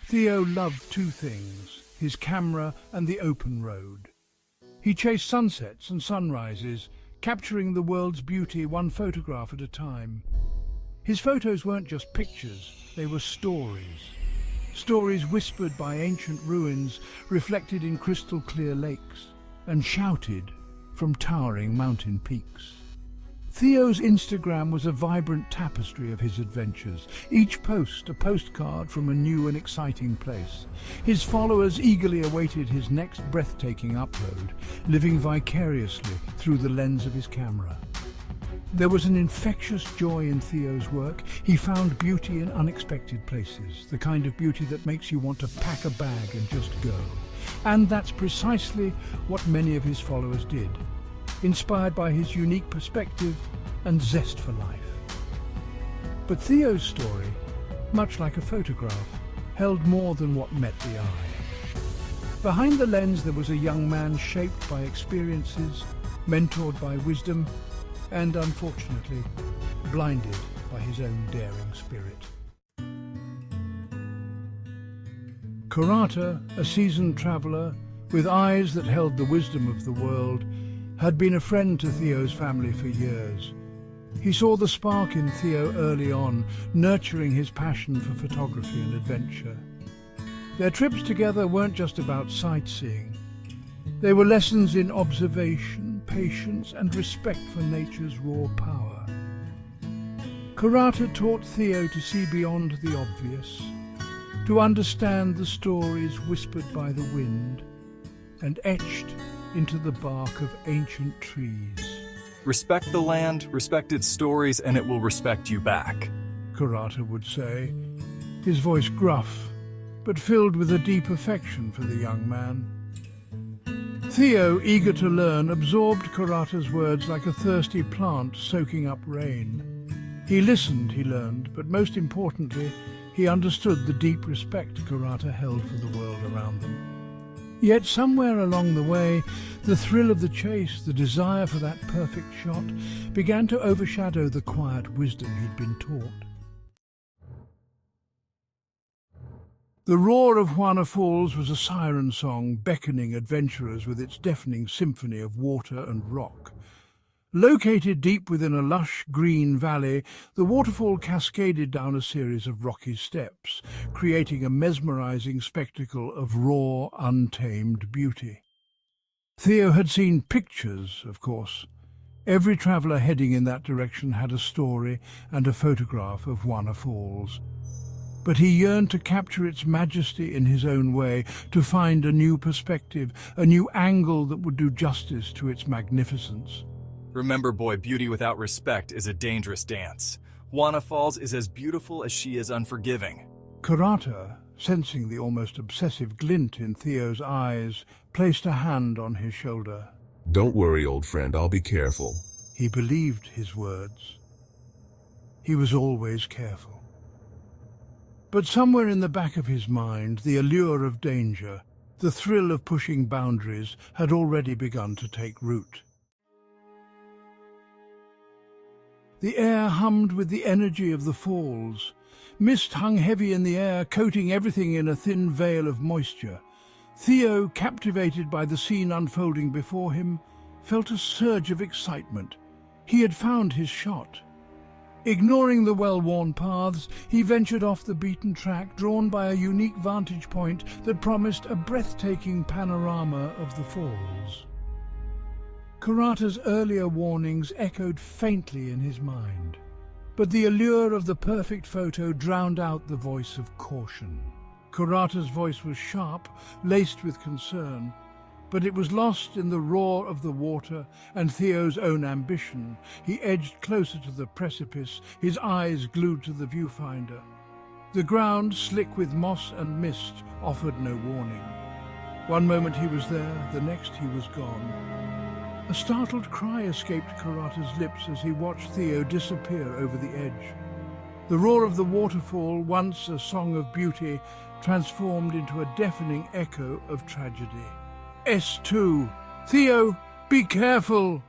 Theo loved two things, his camera and the open road. He chased sunsets and sunrises, capturing the world's beauty one photograph at a time. His photos weren't just pictures, they were stories. Stories whispered by ancient ruins, reflected in crystal-clear lakes, and shouted from towering mountain peaks. Theo's Instagram was a vibrant tapestry of his adventures, each post a postcard from a new and exciting place. His followers eagerly awaited his next breathtaking upload, living vicariously through the lens of his camera. There was an infectious joy in Theo's work. He found beauty in unexpected places, the kind of beauty that makes you want to pack a bag and just go. And that's precisely what many of his followers did, inspired by his unique perspective and zest for life. But Theo's story, much like a photograph, held more than what met the eye. Behind the lens there was a young man shaped by experiences, mentored by wisdom, and unfortunately, blinded by his own daring spirit. Kurata, a seasoned traveller with eyes that held the wisdom of the world, had been a friend to Theo's family for years. He saw the spark in Theo early on, nurturing his passion for photography and adventure. Their trips together weren't just about sightseeing. They were lessons in observation, patience, and respect for nature's raw power. Kurata taught Theo to see beyond the obvious, to understand the stories whispered by the wind and etched into the bark of ancient trees. Respect the land, respect its stories, and it will respect you back, Kurata would say, his voice gruff, but filled with a deep affection for the young man. Theo, eager to learn, absorbed Kurata's words like a thirsty plant soaking up rain. He listened, he learned, but most importantly, he understood the deep respect Kurata held for the world around them. Yet somewhere along the way, the thrill of the chase, the desire for that perfect shot, began to overshadow the quiet wisdom he'd been taught. The roar of Juana Falls was a siren song beckoning adventurers with its deafening symphony of water and rock. Located deep within a lush green valley, the waterfall cascaded down a series of rocky steps, creating a mesmerizing spectacle of raw, untamed beauty. Theo had seen pictures, of course. Every traveller heading in that direction had a story and a photograph of Juana Falls. But he yearned to capture its majesty in his own way, to find a new perspective, a new angle that would do justice to its magnificence. Remember, boy, beauty without respect is a dangerous dance. Juana Falls is as beautiful as she is unforgiving. Kurata, sensing the almost obsessive glint in Theo's eyes, placed a hand on his shoulder. Don't worry, old friend, I'll be careful. He believed his words. He was always careful. But somewhere in the back of his mind, the allure of danger, the thrill of pushing boundaries, had already begun to take root. The air hummed with the energy of the falls. Mist hung heavy in the air, coating everything in a thin veil of moisture. Theo, captivated by the scene unfolding before him, felt a surge of excitement. He had found his shot. Ignoring the well-worn paths, he ventured off the beaten track, drawn by a unique vantage point that promised a breathtaking panorama of the falls. Kurata's earlier warnings echoed faintly in his mind, but the allure of the perfect photo drowned out the voice of caution. Kurata's voice was sharp, laced with concern, but it was lost in the roar of the water and Theo's own ambition. He edged closer to the precipice, his eyes glued to the viewfinder. The ground, slick with moss and mist, offered no warning. One moment he was there, the next he was gone. A startled cry escaped Kurata's lips as he watched Theo disappear over the edge. The roar of the waterfall, once a song of beauty, transformed into a deafening echo of tragedy. S2. Theo, be careful!